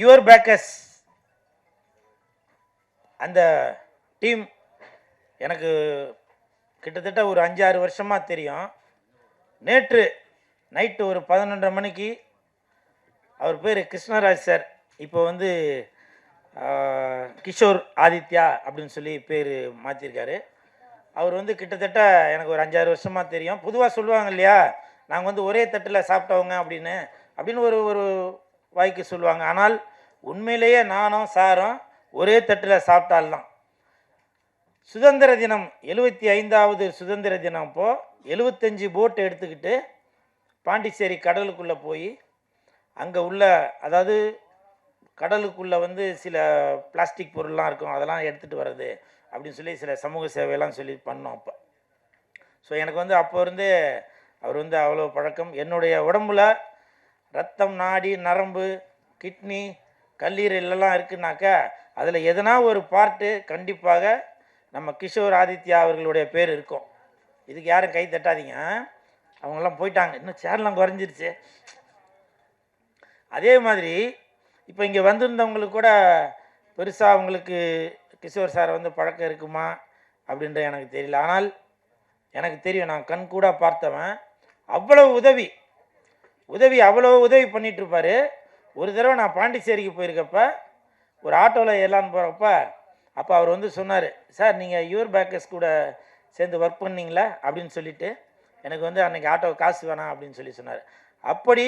Your bakers அந்த team எனக்கு கிட்டத்தட்ட ஒரு 5-6 வருஷமாக தெரியும். நேற்று நைட்டு ஒரு 11:30 மணிக்கு அவர் பேர் கிருஷ்ணராஜ் சார், இப்போ வந்து கிஷோர் ஆதித்யா அப்படின்னு சொல்லி பேர் மாற்றிருக்காரு. அவர் வந்து கிட்டத்தட்ட எனக்கு ஒரு 5-6 வருஷமாக தெரியும். பொதுவாக சொல்லுவாங்க இல்லையா, நாங்கள் வந்து ஒரே தட்டில் சாப்பிட்டவங்க அப்படின்னு ஒரு ஒரு வாய்க்கு சொல்லுவாங்க. ஆனால் உண்மையிலேயே நானும் சாரும் ஒரே தட்டில் சாப்பிட்டால்தான். சுதந்திர தினம் 75வது சுதந்திர தினம் அப்போது 75 போட் எடுத்துக்கிட்டு பாண்டிச்சேரி கடலுக்குள்ளே போய் அங்கே உள்ள, அதாவது கடலுக்குள்ளே வந்து சில பிளாஸ்டிக் பொருள்லாம் இருக்கும், அதெல்லாம் எடுத்துகிட்டு வர்றது அப்படின்னு சொல்லி சில சமூக சேவையெல்லாம் சொல்லி பண்ணோம் அப்போ. ஸோ எனக்கு வந்து அப்போ இருந்தே அவர் வந்து அவ்வளோ பழக்கம். என்னுடைய உடம்புல ரத்தம், நாடி, நரம்பு, கிட்னி, கல்லீரல்லாம் இருக்குனாக்கா அதில் எதனா ஒரு பார்ட்டு கண்டிப்பாக நம்ம கிஷோர் ஆதித்யா அவர்களுடைய பேர் இருக்கும். இதுக்கு யாரும் கை தட்டாதீங்க, அவங்கெல்லாம் போயிட்டாங்க, இன்னும் சேர்லாம் குறைஞ்சிருச்சு. அதே மாதிரி இப்போ இங்கே வந்திருந்தவங்களுக்கு கூட பெருசாக அவங்களுக்கு கிஷோர் சார் வந்து பழக்கம் இருக்குமா அப்படின்ற எனக்கு தெரியல. ஆனால் எனக்கு தெரியும், நான் கண் கூட பார்த்தவன். அவ்வளோ உதவி அவ்வளோ உதவி பண்ணிகிட்ருப்பார். ஒரு தடவை நான் பாண்டிச்சேரிக்கு போயிருக்கப்ப ஒரு ஆட்டோவில் ஏறலான்னு போகிறப்ப அப்போ அவர் வந்து சொன்னார், சார் நீங்கள் யுவர் பேக்கர்ஸ் கூட சேர்ந்து ஒர்க் பண்ணிங்களா அப்படின்னு சொல்லிட்டு, எனக்கு வந்து அன்றைக்கி ஆட்டோ காசு வேணாம் அப்படின்னு சொல்லி சொன்னார். அப்படி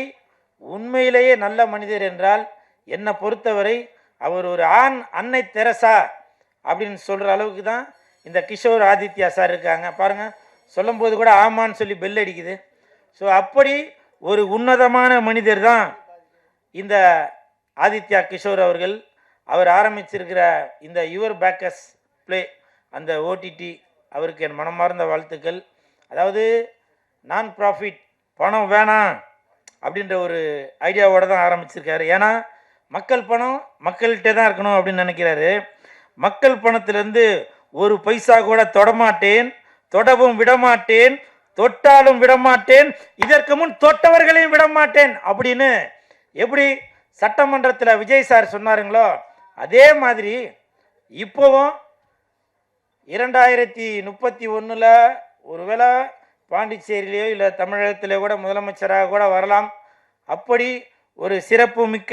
உண்மையிலேயே நல்ல மனிதர் என்றால் என்னை பொறுத்தவரை அவர் ஒரு அன்னை தெரசா அப்படின்னு சொல்கிற அளவுக்கு தான் இந்த கிஷோர் ஆதித்யா சார் இருக்காங்க. பாருங்கள், சொல்லும்போது கூட ஆமான்னு சொல்லி பெல் அடிக்குது. ஸோ அப்படி ஒரு உன்னதமான மனிதர் தான் இந்த ஆதித்யா கிஷோர் அவர்கள். அவர் ஆரம்பிச்சிருக்கிற இந்த யுவர் பேக்கர்ஸ் ப்ளே, அந்த ஓடிடி, அவருக்கு என் மனமார்ந்த வாழ்த்துக்கள். அதாவது நான் ப்ராஃபிட், பணம் வேணாம் அப்படின்ற ஒரு ஐடியாவோடு தான் ஆரம்பிச்சிருக்காரு. ஏன்னா மக்கள் பணம் மக்கள்கிட்ட தான் இருக்கணும் அப்படின்னு நினைக்கிறாரு. மக்கள் பணத்திலேருந்து ஒரு பைசா கூட தொடமாட்டேன், தொடவும் விடமாட்டேன், தொட்டாலும் விடமாட்டேன், இதற்கு முன் தொட்டவர்களையும் விடமாட்டேன் அப்படின்னு எப்படி சட்டமன்றத்தில் விஜய் சார் சொன்னாருங்களோ அதே மாதிரி இப்போவும் 2031 ஒருவேளை பாண்டிச்சேரியிலேயோ இல்லை தமிழகத்திலே கூட முதலமைச்சராக கூட வரலாம். அப்படி ஒரு சிறப்பு மிக்க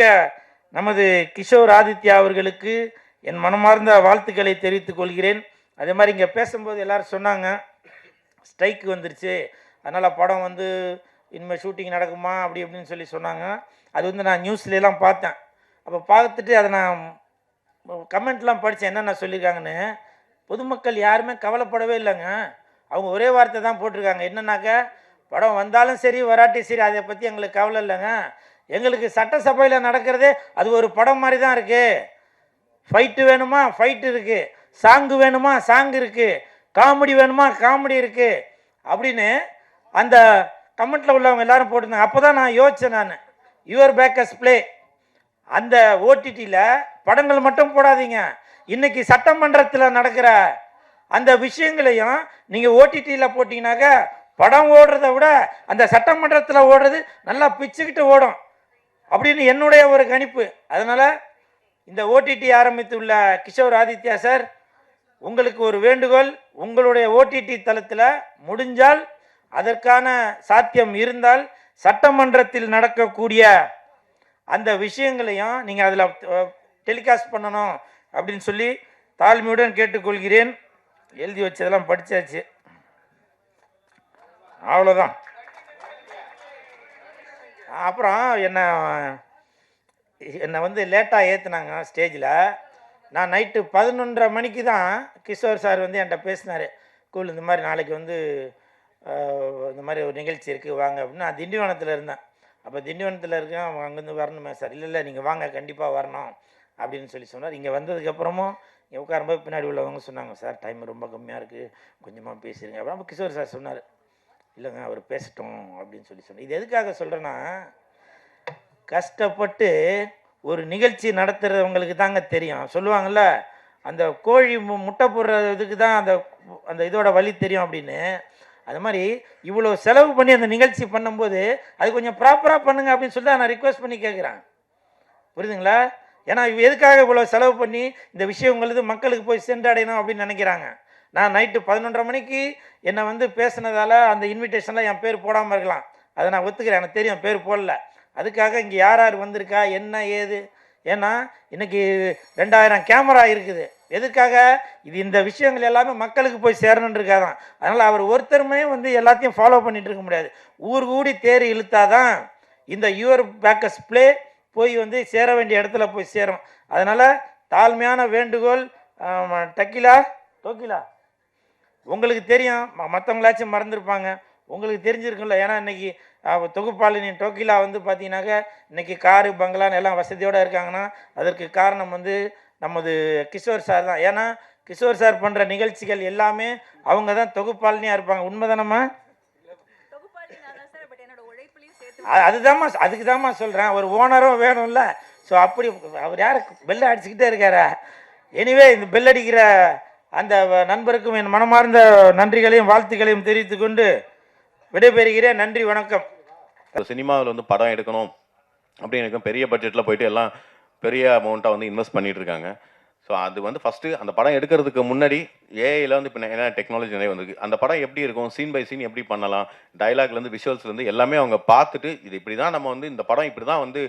நமது கிஷோர் ஆதித்யா அவர்களுக்கு என் மனமார்ந்த வாழ்த்துக்களை தெரிவித்துக் கொள்கிறேன். அதே மாதிரி இங்கே பேசும்போது எல்லோரும் சொன்னாங்க, ஸ்ட்ரைக்கு வந்துருச்சு, அதனால் படம் வந்து இனிமேல் ஷூட்டிங் நடக்குமா அப்படி அப்படின்னு சொல்லி சொன்னாங்க. அது வந்து நான் நியூஸ்லாம் பார்த்தேன். அப்போ பார்த்துட்டு அதை நான் கமெண்ட்லாம் படித்தேன், என்னென்ன சொல்லியிருக்காங்கன்னு. பொதுமக்கள் யாருமே கவலைப்படவே இல்லைங்க. அவங்க ஒரே வார்த்தை தான் போட்டிருக்காங்க, என்னன்னாக்கா படம் வந்தாலும் சரி வராட்டி சரி அதை பற்றி எங்களுக்கு கவலை இல்லைங்க, எங்களுக்கு சட்டசபையில் நடக்கிறதே அது ஒரு படம் மாதிரி தான் இருக்குது. ஃபைட்டு வேணுமா ஃபைட்டு இருக்குது, சாங்கு வேணுமா சாங் இருக்குது, காமெடி வேணுமா காமெடி இருக்குது அப்படின்னு அந்த கமெண்ட்டில் உள்ளவங்க எல்லாரும் போட்டிருந்தாங்க. அப்போ தான் நான் யோசித்தேன், நான் யுவர் பேக்கர்ஸ் ப்ளே அந்த ஓடிடியில் படங்கள் மட்டும் போடாதீங்க, இன்றைக்கி சட்டமன்றத்தில் நடக்கிற அந்த விஷயங்களையும் நீங்கள் ஓடிடியில் போட்டிங்கனாக்கா படம் ஓடுறத விட அந்த சட்டமன்றத்தில் ஓடுறது நல்லா பிச்சுக்கிட்டு ஓடும் அப்படின்னு என்னுடைய ஒரு கணிப்பு. அதனால் இந்த ஓடிடி ஆரம்பித்துள்ள கிஷோர் ஆதித்யா சார், உங்களுக்கு ஒரு வேண்டுகோள், உங்களுடைய ஓடிடி தளத்தில் முடிஞ்சால் அதற்கான சாத்தியம் இருந்தால் சட்டமன்றத்தில் நடக்கக்கூடிய அந்த விஷயங்களையும் நீங்கள் அதில் டெலிகாஸ்ட் பண்ணணும் அப்படின்னு சொல்லி தாழ்மையுடன் கேட்டுக்கொள்கிறேன். எழுதி வச்சதெல்லாம் படித்தாச்சு, அவ்வளோதான். அப்புறம் என்னை வந்து லேட்டாக ஏற்றுனாங்க ஸ்டேஜில். நான் நைட்டு 11:30 மணிக்கு தான் கிஷோர் சார் வந்து என்கிட்ட பேசினார், ஸ்கூல் இந்த மாதிரி நாளைக்கு வந்து இந்த மாதிரி ஒரு நிகழ்ச்சி இருக்குது வாங்க அப்படின்னு. நான் திண்டிவனத்தில் இருந்தேன். அப்போ திண்டிவனத்தில் இருக்கேன், அங்கேருந்து வரணுமே சார். இல்லை நீங்கள் வாங்க கண்டிப்பாக வரணும் அப்படின்னு சொல்லி சொன்னார். இங்கே வந்ததுக்கப்புறமும் இங்கே உட்காரும்போது பின்னாடி உள்ளவங்க சொன்னாங்க, சார் டைம் ரொம்ப கம்மியாக இருக்குது, கொஞ்சமாக பேசிடுங்க அப்படின்னு. கிஷோர் சார் சொன்னார், இல்லைங்க அவர் பேசட்டும் அப்படின்னு சொல்லி சொன்னார். இது எதுக்காக சொல்கிறேன்னா, கஷ்டப்பட்டு ஒரு நிகழ்ச்சி நடத்துகிறவங்களுக்கு தாங்க தெரியும். சொல்லுவாங்கள்ல, அந்த கோழி முட்டை போடுறதுக்கு தான் அந்த அந்த இதோட வலி தெரியும் அப்படின்னு. அது மாதிரி இவ்வளோ செலவு பண்ணி அந்த நிகழ்ச்சி பண்ணும்போது அது கொஞ்சம் ப்ராப்பராக பண்ணுங்க அப்படின்னு சொல்லி நான் ரிக்வெஸ்ட் பண்ணி கேட்குறேன். புரியுதுங்களா? ஏன்னா எதுக்காக இவ்வளோ செலவு பண்ணி இந்த விஷயம் உங்களுக்கு மக்களுக்கு போய் சென்றடையணும் அப்படின்னு நினைக்கிறாங்க. நான் நைட்டு 11:30 மணிக்கு என்னை வந்து பேசுனதால் அந்த இன்விடேஷனில் என் பேர் போடாமல் இருக்கலாம். அதை நான் ஒத்துக்கிறேன், எனக்கு தெரியும் பேர் போடல. அதுக்காக இங்கே யார் யார் வந்திருக்கா என்ன ஏது, ஏன்னா இன்றைக்கி 2000 கேமரா இருக்குது. எதுக்காக? இது இந்த விஷயங்கள் எல்லாமே மக்களுக்கு போய் சேரணுன்றக்காதான். அதனால் அவர் ஒருத்தருமே வந்து எல்லாத்தையும் ஃபாலோ பண்ணிகிட்டு இருக்க முடியாது. ஊர் கூடி தேர் இழுத்தாதான் இந்த யுவர் பேக்கஸ் ப்ளே போய் வந்து சேர வேண்டிய இடத்துல போய் சேரும். அதனால் தாழ்மையான வேண்டுகோள். டோக்கிலா உங்களுக்கு தெரியும், மற்றவங்களாச்சும் மறந்துருப்பாங்க, உங்களுக்கு தெரிஞ்சிருக்கும்ல. ஏன்னா இன்றைக்கி தொகுப்பாளினி டோக்கிலா வந்து பார்த்தீங்கன்னாக்கா இன்றைக்கி காரு பங்களான்னு எல்லாம் வசதியோடு இருக்காங்கன்னா அதற்கு காரணம் வந்து நமது கிஷோர் சார் தான். ஏன்னா கிஷோர் சார் பண்ணுற நிகழ்ச்சிகள் எல்லாமே அவங்க தான் தொகுப்பாளினியாக இருப்பாங்க. உண்மைதானம்மா? அதுதாம்மா, அதுக்கு தாம்மா சொல்கிறேன், ஒரு ஓனரும் வேணும்ல. ஸோ அப்படி அவர் யார் பெல்லை அடிச்சுக்கிட்டே இருக்காரா? எனிவே இந்த பெல் அடிக்கிற அந்த நண்பருக்கும் என் மனமார்ந்த நன்றிகளையும் வாழ்த்துக்களையும் தெரிவித்து கொண்டு விடைபெறுகிறேன். நன்றி, வணக்கம். சினிமாவில் வந்து படம் எடுக்கணும் அப்படின்னு பெரிய பட்ஜெட்டில் போயிட்டு எல்லாம் பெரிய அமௌண்ட்டாக வந்து இன்வெஸ்ட் பண்ணிட்டு இருக்காங்க. ஸோ அது வந்து ஃபஸ்ட்டு அந்த படம் எடுக்கிறதுக்கு முன்னாடி ஏஐயில் வந்து இப்போ என்ன டெக்னாலஜி நிறைய வந்திருக்கு. அந்த படம் எப்படி இருக்கும், சீன் பை சீன் எப்படி பண்ணலாம், டைலாக்லேருந்து விஷுவல்ஸ்லேருந்து எல்லாமே அவங்க பார்த்துட்டு இது இப்படி தான் நம்ம வந்து இந்த படம் இப்படி தான் வந்து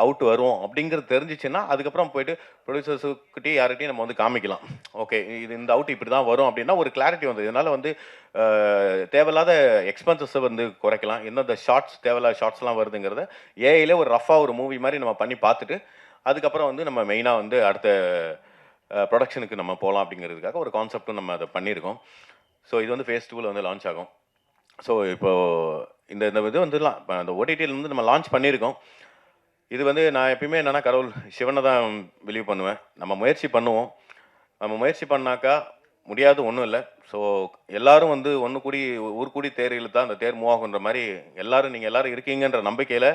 அவுட் வரும் அப்படிங்கிறது தெரிஞ்சிச்சுன்னா அதுக்கப்புறம் போயிட்டு ப்ரொடியூசர்ஸுக்கிட்டே யார்கிட்டையும் நம்ம வந்து காமிக்கலாம். ஓகே, இது இந்த அவுட் இப்படி தான் வரும் அப்படின்னா ஒரு கிளாரிட்டி வந்து இதனால் வந்து தேவையில்லாத எக்ஸ்பென்சஸை வந்து குறைக்கலாம். எந்தெந்த ஷார்ட்ஸ் தேவையில்லாத ஷார்ட்ஸ்லாம் வருதுங்கிறத ஏஐயில் ஒரு ரஃபாக ஒரு மூவி மாதிரி நம்ம பண்ணி பார்த்துட்டு அதுக்கப்புறம் வந்து நம்ம மெயினாக வந்து அடுத்த ப்ரொடக்ஷனுக்கு நம்ம போகலாம் அப்படிங்கிறதுக்காக ஒரு கான்செப்டும் நம்ம அதை பண்ணியிருக்கோம். ஸோ இது வந்து ஃபேஸ் 2ல் வந்து லான்ச் ஆகும். ஸோ இப்போது இந்த இது வந்து அந்த ஓடிடியில் வந்து நம்ம லான்ச் பண்ணியிருக்கோம். இது வந்து நான் எப்பயுமே என்னென்னா கடவுள் சிவனை தான் பிலீவ் பண்ணுவேன். நம்ம முயற்சி பண்ணுவோம். நம்ம முயற்சி பண்ணாக்கா முடியாது ஒன்றும் இல்லை. ஸோ எல்லோரும் வந்து ஒன்று கூடி ஊர் கூடி தேர் இழுத்தா அந்த தேர் மூவ் ஆகுன்ற மாதிரி நீங்கள் எல்லோரும் இருக்கீங்கன்ற நம்பிக்கையில்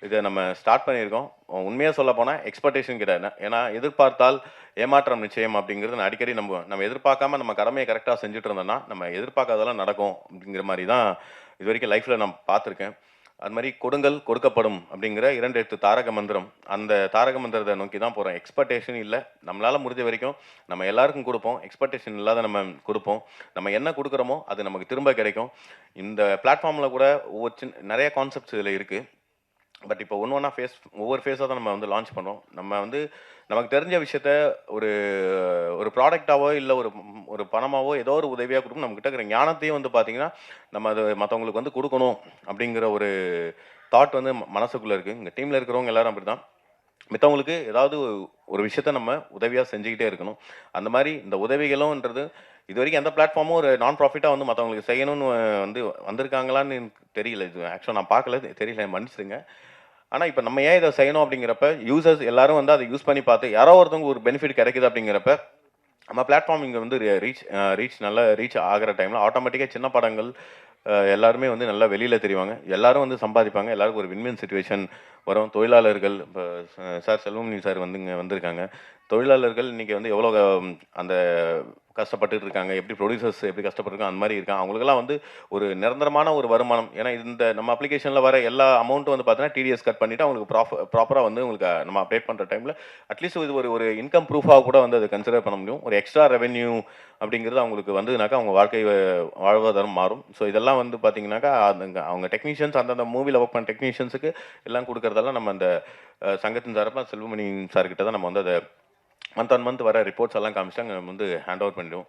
இதை நம்ம ஸ்டார்ட் பண்ணியிருக்கோம். உண்மையாக சொல்ல போனால் எக்ஸ்பெக்டேஷன் கிடையாது. ஏன்னா எதிர்பார்த்தால் ஏமாற்றம் நிச்சயம் அப்படிங்கிறது நான் அடிக்கடி நம்ம எதிர்பார்க்காம நம்ம கடமையை கரெக்டாக செஞ்சுட்டு இருந்தோம்னா நம்ம எதிர்பார்க்காதெல்லாம் நடக்கும் அப்படிங்கிற மாதிரி தான் இது வரைக்கும் லைஃப்பில் நான் பார்த்துருக்கேன். அது மாதிரி கொடுங்கள் கொடுக்கப்படும் அப்படிங்கிற 2 எழுத்து தாரக மந்திரம், அந்த தாரக மந்திரத்தை நோக்கி தான் போகிறோம். எக்ஸ்பெக்டேஷன் இல்லை, நம்மளால் முடிஞ்ச வரைக்கும் நம்ம எல்லாருக்கும் கொடுப்போம். எக்ஸ்பெக்டேஷன் இல்லாத நம்ம கொடுப்போம். நம்ம என்ன கொடுக்குறோமோ அது நமக்கு திரும்ப கிடைக்கும். இந்த பிளாட்ஃபார்மில் கூட நிறைய கான்செப்ட்ஸ் இதில் இருக்குது. பட் இப்போ ஒவ்வொன்றா ஒவ்வொரு ஃபேஸாக தான் நம்ம வந்து லான்ச் பண்ணுறோம். நம்ம வந்து நமக்கு தெரிஞ்ச விஷயத்த ஒரு ப்ராடக்டாவோ இல்லை ஒரு பணமாவோ ஏதோ ஒரு உதவியாக கொடுக்கணும். நம்மக்கிட்ட இருக்கிற ஞானத்தையும் வந்து பார்த்திங்கன்னா நம்ம அது மற்றவங்களுக்கு வந்து கொடுக்கணும் அப்படிங்கிற ஒரு தாட் வந்து மனசுக்குள்ளே இருக்குது. இங்கே டீமில் இருக்கிறவங்க எல்லோரும் அப்படி தான். மற்றவங்களுக்கு ஏதாவது ஒரு விஷயத்த நம்ம உதவியாக செஞ்சுக்கிட்டே இருக்கணும். அந்த மாதிரி இந்த உதவிகளும்ன்றது இது வரைக்கும் எந்த பிளாட்ஃபார்மும் ஒரு நான் ப்ராஃபிட்டாக வந்து மற்றவங்களுக்கு செய்யணும்னு வந்து வந்திருக்காங்களான்னு தெரியல. இது ஆக்சுவலாக நான் பார்க்கல, தெரியல, மன்னிச்சிடுங்க. ஆனால் இப்போ நம்ம ஏன் இதை செய்யணும் அப்படிங்கிறப்ப யூசர்ஸ் எல்லாரும் வந்து அதை யூஸ் பண்ணி பார்த்து யாரோ ஒருத்தவங்க ஒரு பெனிஃபிட் கிடைக்குது அப்படிங்கிறப்ப நம்ம பிளாட்ஃபார்ம் இங்கே வந்து நல்ல ரீச் ஆகிற டைமில் ஆட்டோமேட்டிக்காக சின்ன படங்கள் எல்லாருமே வந்து நல்லா வெளியில் தெரிவாங்க. எல்லாரும் வந்து சம்பாதிப்பாங்க. எல்லாருக்கும் ஒரு வின்வின் சிச்சுவேஷன் வரும். தொழிலாளர்கள் இப்போ சார் செல்வமணி சார் வந்து இங்கே வந்திருக்காங்க. தொழிலாளர்கள் இன்றைக்கி வந்து எவ்வளோ அந்த கஷ்டப்பட்டு இருக்காங்க, எப்படி ப்ரொடியூசர்ஸ் எப்படி கஷ்டப்பட்டுருக்காங்க அந்த மாதிரி இருக்காங்க. அவங்களுக்கெல்லாம் வந்து ஒரு நிரந்தரமான ஒரு வருமானம். ஏன்னா இந்த நம்ம அப்ளிகேஷனில் வர எல்லா அமௌண்ட்டும் வந்து பார்த்தீங்கன்னா டிடிஎஸ் கட் பண்ணிவிட்டு அவங்களுக்கு ப்ராப்பராக வந்து உங்களுக்கு நம்ம அப்டேட் பண்ணுற டைமில் அட்லீஸ்ட் இது ஒரு இன்கம் ப்ரூஃபாக கூட வந்து அதை கன்சிடர் பண்ண முடியும். ஒரு எக்ஸ்ட்ரா ரெவென்யூ அப்படிங்கிறது அவங்களுக்கு வந்ததுனாக்கா அவங்க வாழ்க்கை வாழ்வாதாரம் மாறும். ஸோ இதெல்லாம் வந்து பார்த்தீங்கன்னாக்கா அவங்க டெக்னீஷியன்ஸ் அந்தந்த மூவியில் ஒர்க் பண்ண டெக்னீஷியன்ஸுக்கு எல்லாம் கொடுக்குறதெல்லாம் நம்ம அந்த சங்கத்தின் சார்பாக செல்வமணி சார்கிட்ட தான் நம்ம வந்து அதை மந்த் வர ரிப்போர்ட்ஸ் எல்லாம் காமிச்சு அங்கே வந்து ஹேண்ட் ஓவர் பண்ணிடுவோம்.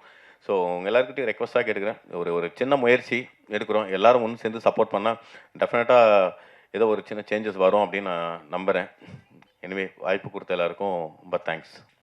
ஸோ உங்கள் எல்லாருக்கிட்டையும் ரெக்வஸ்ட்டாக கேட்டுக்கிறேன், ஒரு சின்ன முயற்சி எடுக்கிறோம். எல்லோரும் ஒன்று சேர்ந்து சப்போர்ட் பண்ணால் டெஃபினட்டாக ஏதோ ஒரு சின்ன சேஞ்சஸ் வரும் அப்படின்னு நான் நம்புகிறேன். எனவே வாய்ப்பு கொடுத்த எல்லாருக்கும் ரொம்ப தேங்க்ஸ்.